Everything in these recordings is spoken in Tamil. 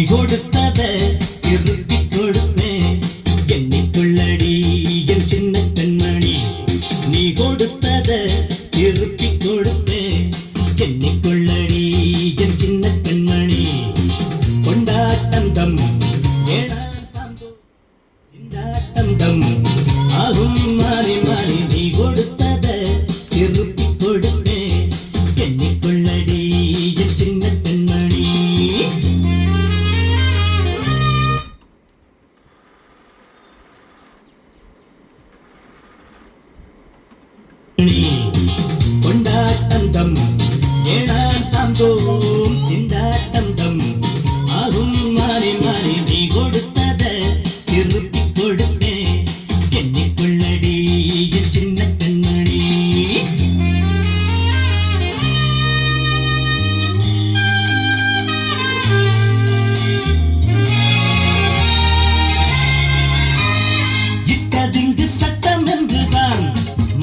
கொடுத்தத திருப்பி கொடுப்பேன் எண்ணிக்கொள்ளடி என் சின்ன கண்மணி நீ கொடுத்தத திருப்பி கொடுப்பேன் எண்ணிக்கொள்ளடி என் சின்ன கண்மணி கொண்டாட்டம் தம் கொண்டாட்டம் தம் ஆகும் மாறி மாறி நீ கொடுத்தத திருப்பி கொடுப்பேன் எண்ணிக்கொள்ளடி என் சின்ன கண்மணி கொண்டாட்டம் தம் ஏழாம் தோம் திண்டாட்டம் தம் ஆகும் மாறி மாறி நீ கொடுத்தத திருப்பி கொடுப்பேன் எண்ணிக்கொள்ளடி என் சின்ன கண்மணி இட்டதிங்கு சட்டம் என்றுதான்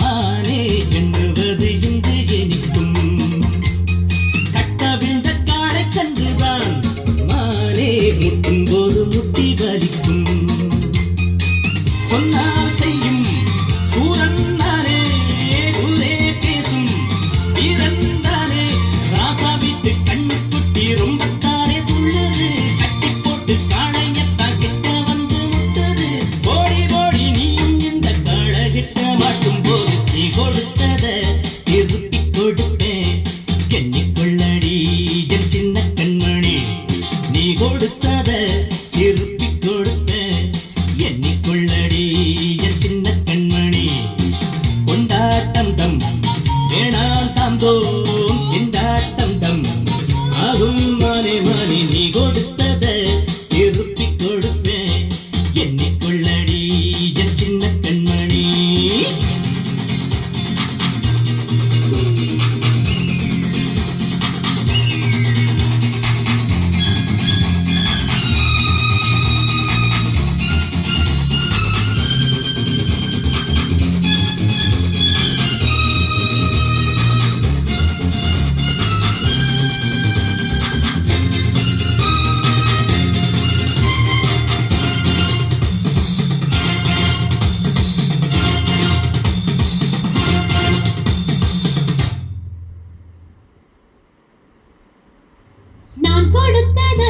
மானே எண்ணுவது இன்று எனிக்கும் கட்டவிழ்ந்த காளை கன்றுதான் மானே முட்டும் போது முட்டி வலிக்கும் சொன்னால் செய்யும் சூரன் தானே ஊரே பேசும் வீரன் தானே ராசா வீட்டு கண்ணு குட்டி ரொம்ப தானே துள்ளுது கட்டி போட்டு காளையத்தான் கிட்ட வந்து முட்டுது ஓடி ஓடி நீயும் இந்த காளை கிட்ட மாட்டும் போது நீ கொடுத்தத திருப்பி கொடுப்பேன் எண்ணிக்கொள்ளடி என் சின்ன கண்மணி நீ கொடுத்தத திருப்பி கொடுப்பேன் எண்ணிக்கொள்ளடி என் சின்ன கண்மணி கொண்டாட்டம் தம் வேணாம் தாம் தோம் திண்டாட்டம் தம் ஆகும் மானே மானே நீ கொடுத்தத திருப்பி கொடுப்பேன் எண்ணிக்கொள்ளடி என் சின்ன கண்மணி நான் கொடுத்தத